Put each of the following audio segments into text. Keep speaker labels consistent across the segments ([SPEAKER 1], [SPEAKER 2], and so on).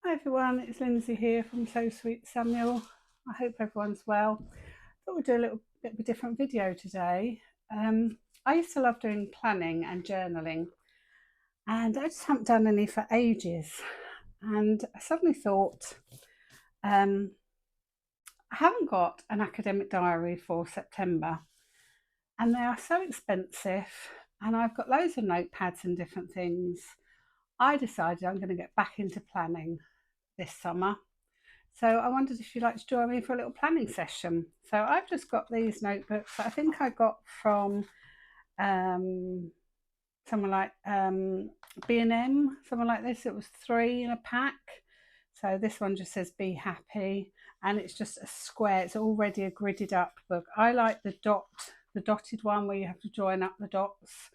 [SPEAKER 1] Hi everyone, it's Lindsay here from So Sweet Samuel. I hope everyone's well. Thought we'd do a little bit of a different video today. I used to love doing planning and journaling, and I just haven't done any for ages. And I suddenly thought, I haven't got an academic diary for September, and they are so expensive, and I've got loads of notepads and different things. I decided I'm going to get back into planning this summer. So I wondered if you'd like to join me for a little planning session. So I've just got these notebooks that I think I got from someone like B&M, someone like this. It was 3 in a pack. So this one just says be happy, and it's just a square. It's already a gridded up book. I like the dotted one where you have to join up the dots.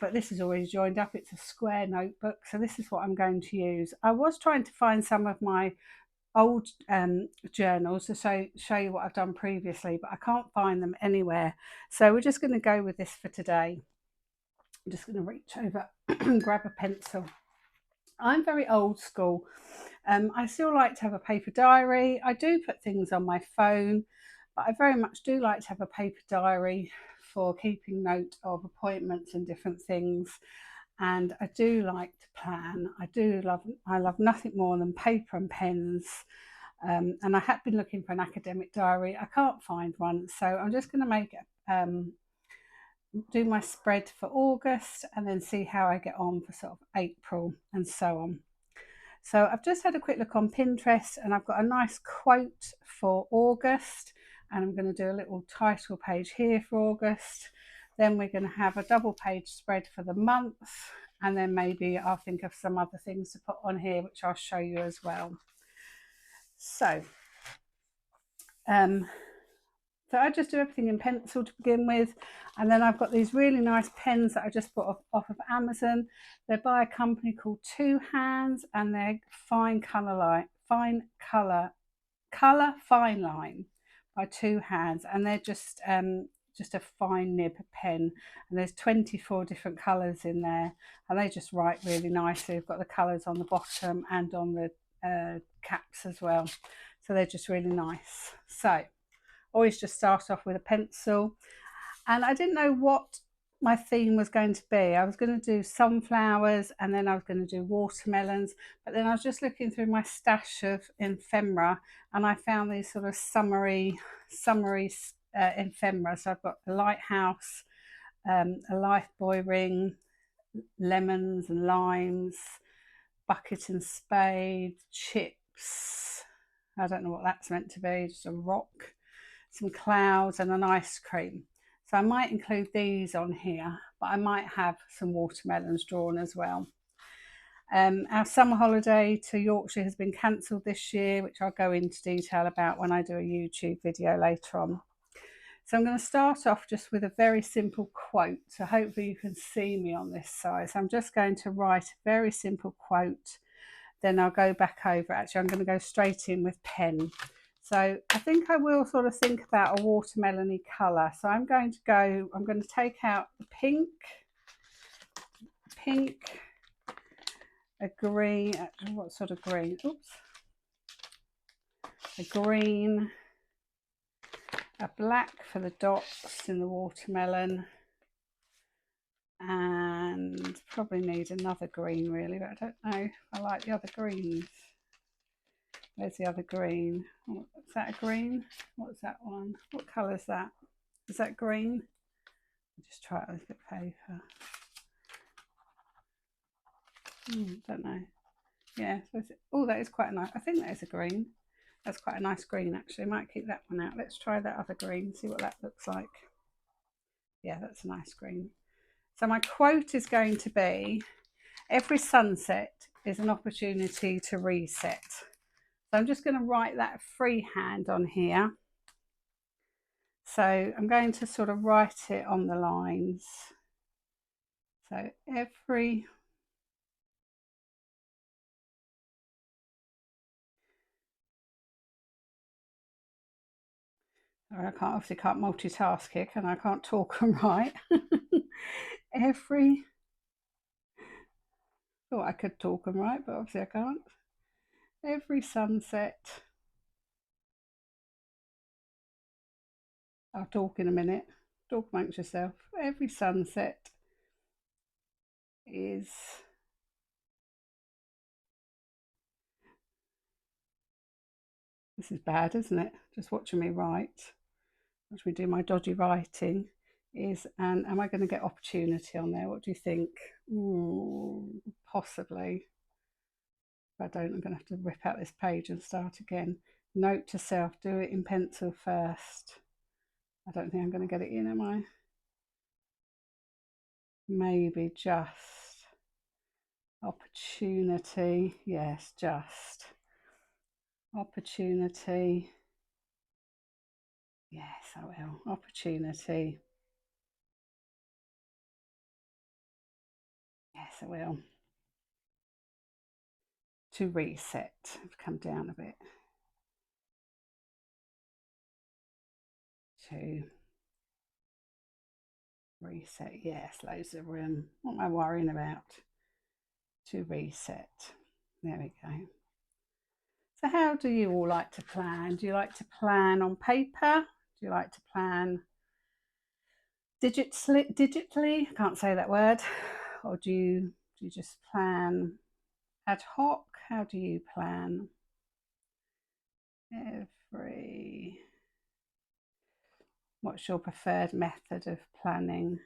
[SPEAKER 1] But this is always joined up. It's a square notebook, so this is what I'm going to use. I was trying to find some of my old journals to show you what I've done previously, but I can't find them anywhere. So we're just going to go with this for today. I'm just going to reach over and grab a pencil. I'm very old school. I still like to have a paper diary. I do put things on my phone, but I very much do like to have a paper diary for keeping note of appointments and different things. And I do like to plan. I love nothing more than paper and pens. And I have been looking for an academic diary. I can't find one, so I'm just going to make it, do my spread for August and then see how I get on for sort of April and so on. So I've just had a quick look on Pinterest, and I've got a nice quote for August, and I'm going to do a little title page here for August. Then we're going to have a double page spread for the month, and then maybe I'll think of some other things to put on here, which I'll show you as well. So I just do everything in pencil to begin with, and then I've got these really nice pens that I just bought off of Amazon. They're by a company called Two Hands, and they're fine line by Two Hands, and they're just a fine nib pen, and there's 24 different colours in there, and they just write really nicely. We've got the colours on the bottom and on the caps as well, so they're just really nice. So always just start off with a pencil, and I didn't know what my theme was going to be. I was going to do sunflowers, and then I was going to do watermelons, but then I was just looking through my stash of ephemera, and I found these sort of summery ephemera. So I've got a lighthouse, a life buoy ring, lemons and limes, bucket and spade, chips. I don't know what that's meant to be, just a rock, some clouds and an ice cream. So I might include these on here, but I might have some watermelons drawn as well. Our summer holiday to Yorkshire has been cancelled this year, which I'll go into detail about when I do a YouTube video later on. So I'm going to start off just with a very simple quote. So hopefully you can see me on this side. So I'm just going to write a very simple quote. Then I'll go back over. Actually, I'm going to go straight in with pen. So I think I will sort of think about a watermelony colour. So I'm going to take out the pink, a green, what sort of green? Oops. A green, a black for the dots in the watermelon, and probably need another green really, but I don't know if I like the other greens. Where's the other green? Oh, is that a green? What's that one? What colour is that? Is that green? I'll just try it with a bit of paper. Don't know. Yeah, so oh, that is quite a nice, I think that is a green. That's quite a nice green actually. Might keep that one out. Let's try that other green, see what that looks like. Yeah, that's a nice green. So my quote is going to be, every sunset is an opportunity to reset. So I'm just going to write that freehand on here. So I'm going to sort of write it on the lines. So every I obviously can't multitask here, can I? I can't talk and write. Thought I could talk and write, but obviously I can't. Every sunset. I'll talk in a minute. Talk amongst yourself. Every sunset is... This is bad, isn't it? Just watching me write. Watch me do my dodgy writing. And am I going to get opportunity on there? What do you think? Possibly. If I don't, I'm going to have to rip out this page and start again. Note to self, do it in pencil first. I don't think I'm going to get it in, am I? Maybe just. Opportunity. Yes, just. Opportunity. Yes, I will. Opportunity. Yes, I will. To reset. I've come down a bit. To reset. Yes, loads of room. What am I worrying about? To reset. There we go. So how do you all like to plan? Do you like to plan on paper? Do you like to plan digitally? I can't say that word. Or do you just plan ad hoc? How do you plan? What's your preferred method of planning?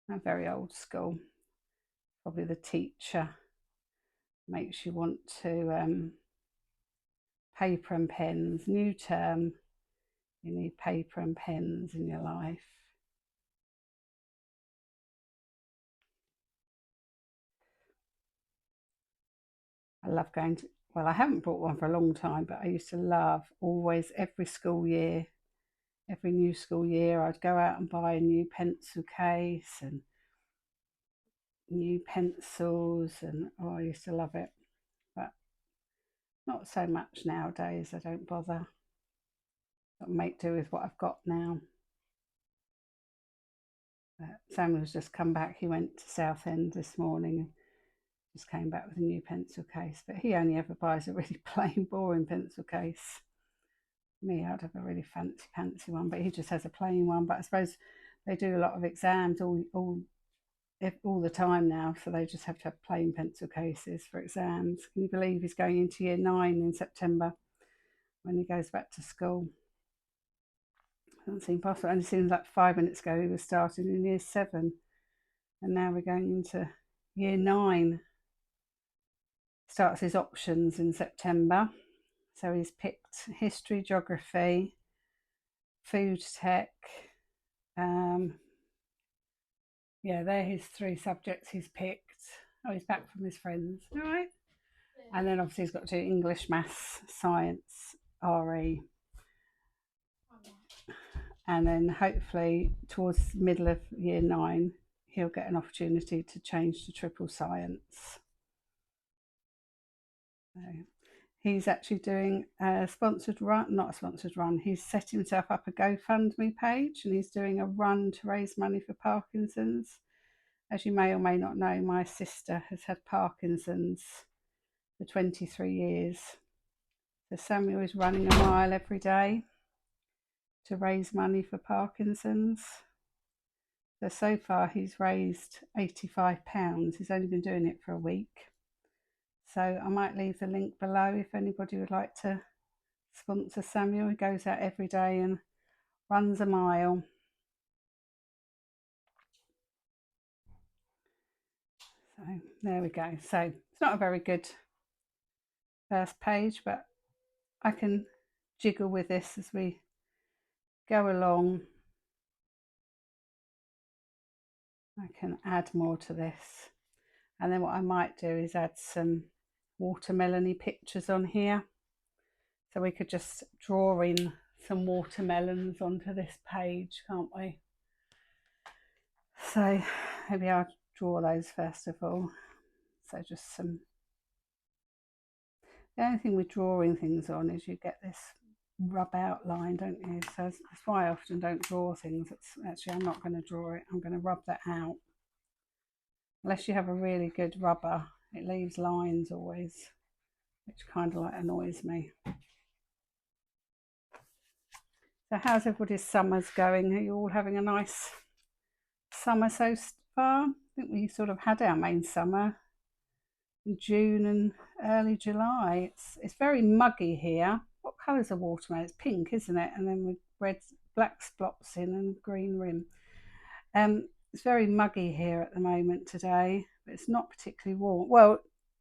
[SPEAKER 1] I'm very old school. Probably the teacher makes you want to paper and pens. New term, you need paper and pens in your life. I love going to, well, I haven't bought one for a long time, but I used to love always every school year, every new school year, I'd go out and buy a new pencil case and new pencils, and oh, I used to love it. But not so much nowadays. I don't bother. I'll make do with what I've got now. Samuel's just come back. He went to Southend this morning and just came back with a new pencil case, but he only ever buys a really plain, boring pencil case. Me, I'd have a really fancy one, but he just has a plain one. But I suppose they do a lot of exams all the time now, so they just have to have plain pencil cases for exams. Can you believe he's going into year 9 in September when he goes back to school? Doesn't seem possible. It only seems like 5 minutes ago he was starting in year 7, and now we're going into year 9. Starts his options in September. So he's picked history, geography, food tech. Yeah, they're his 3 subjects he's picked. Oh, he's back from his friends. All right. Yeah. And then obviously he's got to do English, maths, science, RE. And then hopefully towards the middle of year 9, he'll get an opportunity to change to triple science. So he's actually doing a sponsored run, not a sponsored run. He's set himself up a GoFundMe page, and he's doing a run to raise money for Parkinson's. As you may or may not know, my sister has had Parkinson's for 23 years. So Samuel is running a mile every day to raise money for Parkinson's. So far he's raised £85. He's only been doing it for a week. So I might leave the link below if anybody would like to sponsor Samuel. He goes out every day and runs a mile. So there we go. So it's not a very good first page, but I can jiggle with this as we go along. I can add more to this. And then what I might do is add some watermelon-y pictures on here. So we could just draw in some watermelons onto this page, can't we? So maybe I'll draw those first of all. So just some... The only thing with drawing things on is you get this rub outline, don't you? So that's why I often don't draw things. Actually, I'm not going to draw it. I'm going to rub that out. Unless you have a really good rubber, It leaves lines always, which kind of like annoys me. So how's everybody's summers going? Are you all having a nice summer so far? I think we sort of had our main summer in June and early July. It's very muggy here. What colour's a watermelon? It's pink, isn't it? And then with red, black spots in and green rim. It's very muggy here at the moment today, but it's not particularly warm. Well,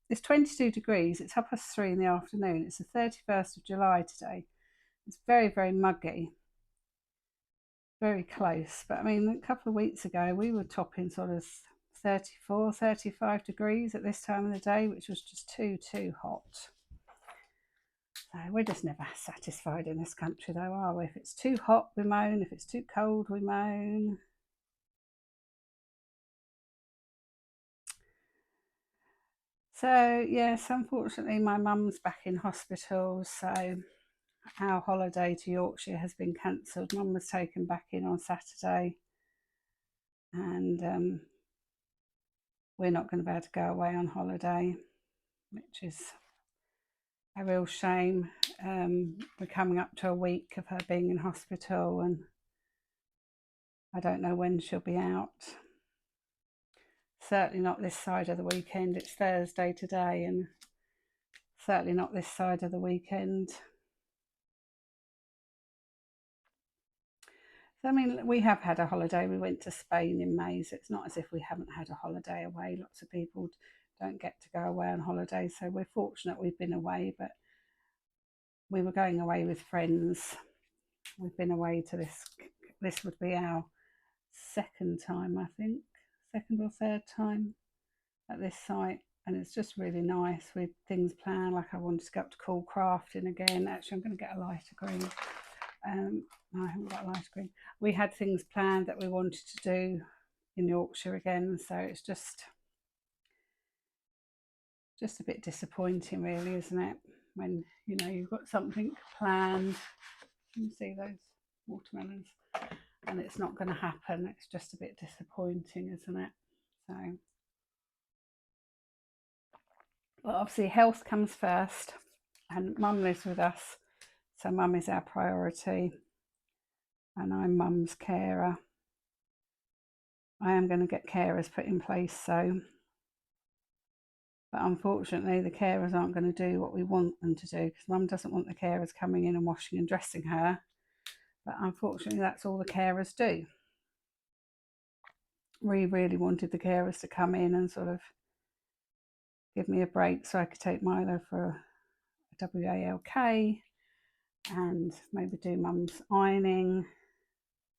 [SPEAKER 1] it's 22 degrees. It's 3:30 in the afternoon. It's the 31st of July today. It's very, very muggy. Very close. But I mean, a couple of weeks ago, we were topping sort of 34, 35 degrees at this time of the day, which was just too hot. So we're just never satisfied in this country though, are we? If it's too hot, we moan. If it's too cold, we moan. So yes, unfortunately my mum's back in hospital, so our holiday to Yorkshire has been cancelled. Mum was taken back in on Saturday, and we're not going to be able to go away on holiday, which is a real shame. We're coming up to a week of her being in hospital, and I don't know when she'll be out. Certainly not this side of the weekend. It's Thursday today, and certainly not this side of the weekend. So, I mean, we have had a holiday. We went to Spain in May, so it's not as if we haven't had a holiday away. Lots of people don't get to go away on holiday, so we're fortunate we've been away, but we were going away with friends. We've been away to this would be our second time, I think, second or third time at this site, and it's just really nice with things planned. Like I wanted to go up to Cool Crafting again. Actually, I'm going to get a lighter green. I haven't got a lighter green. We had things planned that we wanted to do in Yorkshire again, so it's just a bit disappointing, really, isn't it? When you know you've got something planned. You see those watermelons, and it's not going to happen. It's just a bit disappointing, isn't it? So, well, obviously health comes first, and Mum lives with us, so Mum is our priority, and I'm Mum's carer. I am going to get carers put in place, so, but unfortunately the carers aren't going to do what we want them to do, because Mum doesn't want the carers coming in and washing and dressing her, but unfortunately that's all the carers do. We really wanted the carers to come in and sort of give me a break so I could take Milo for a WALK and maybe do Mum's ironing,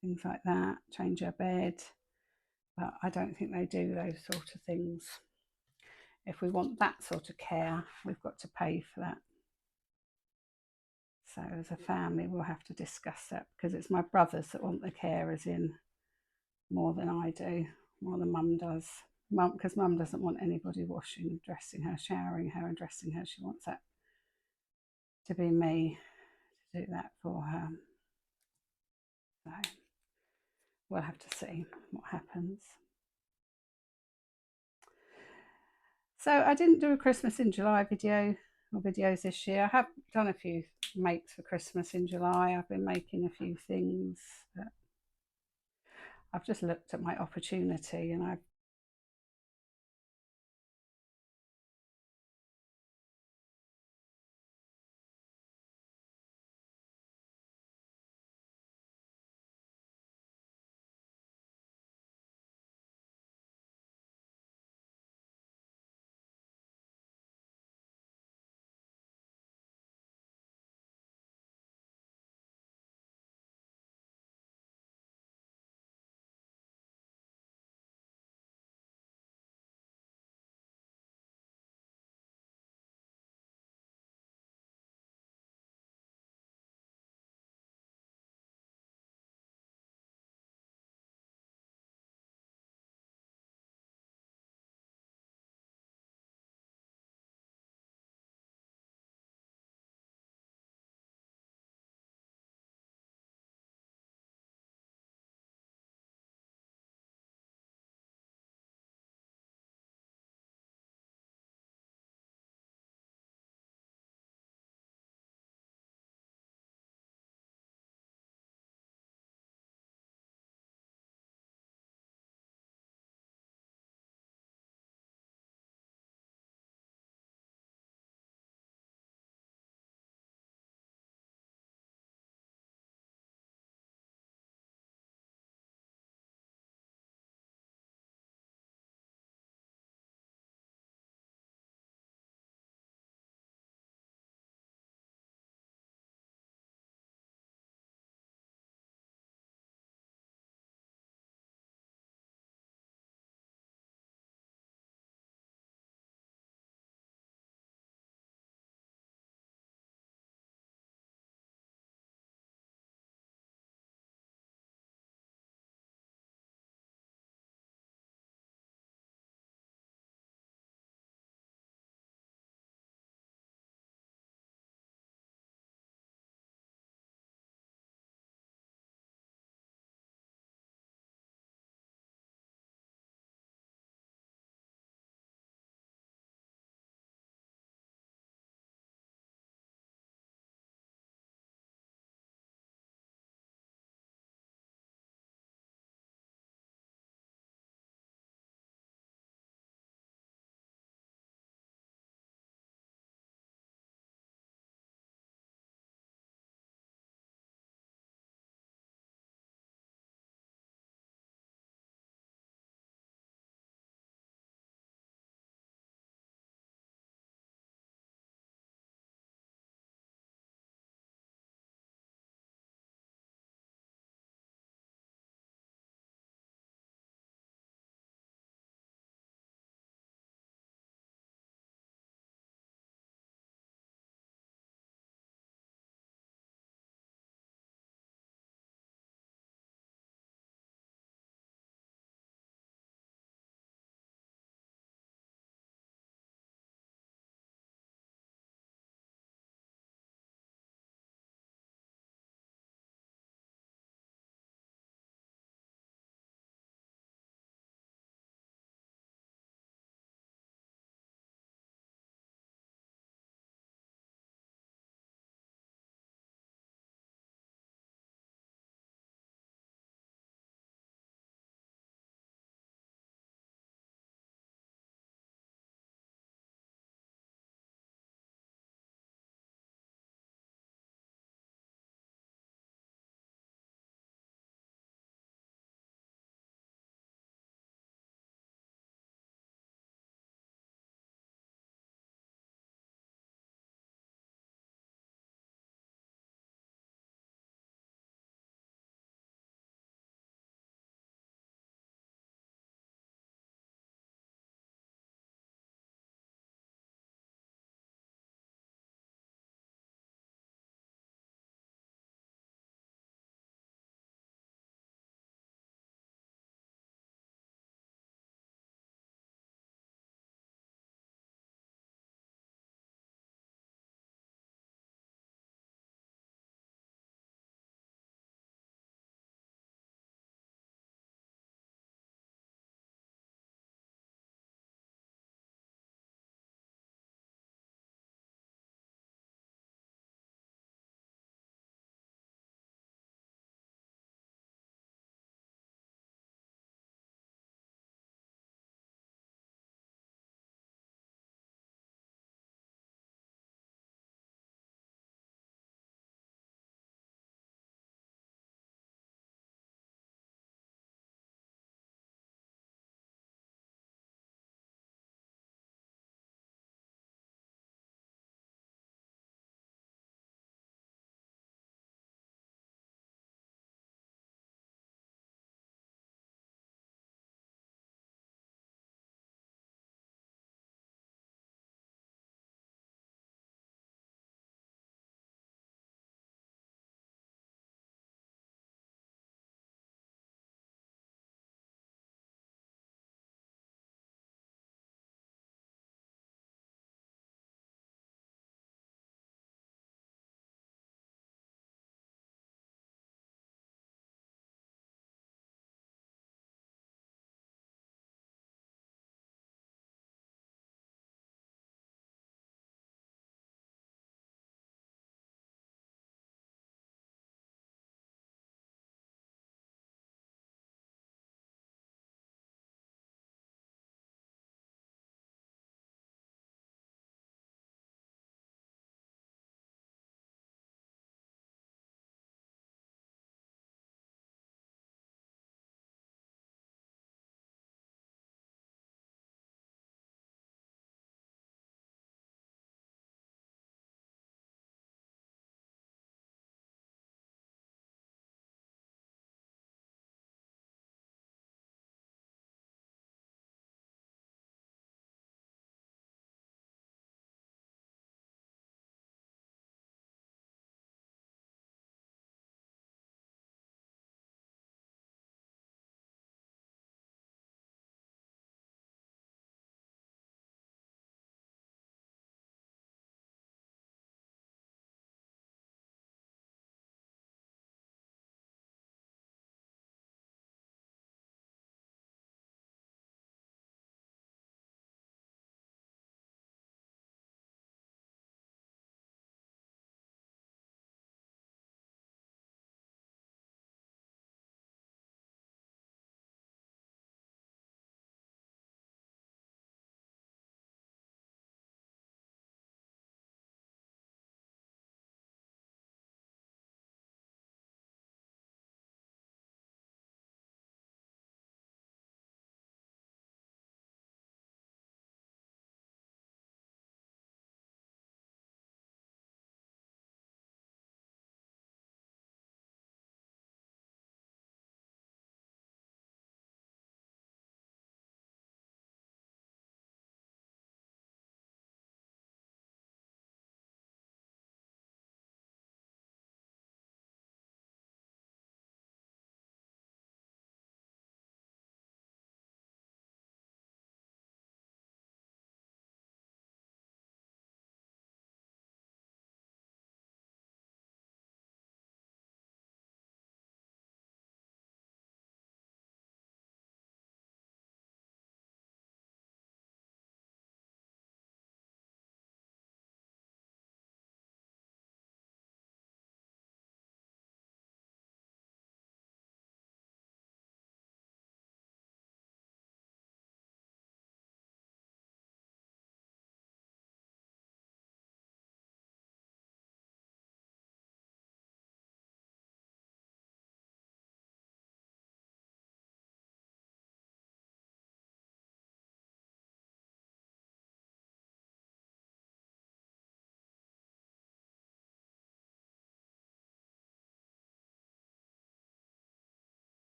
[SPEAKER 1] things like that, change her bed, but I don't think they do those sort of things. If we want that sort of care, we've got to pay for that. So as a family, we'll have to discuss that, because it's my brothers that want the carers in more than I do, more than Mum does. Because Mum doesn't want anybody washing, dressing her, showering her and dressing her. She wants that to be me to do that for her. So we'll have to see what happens. So I didn't do a Christmas in July video or videos this year. I have done a few makes for Christmas in July. I've been making a few things, but I've just looked at my opportunity and I've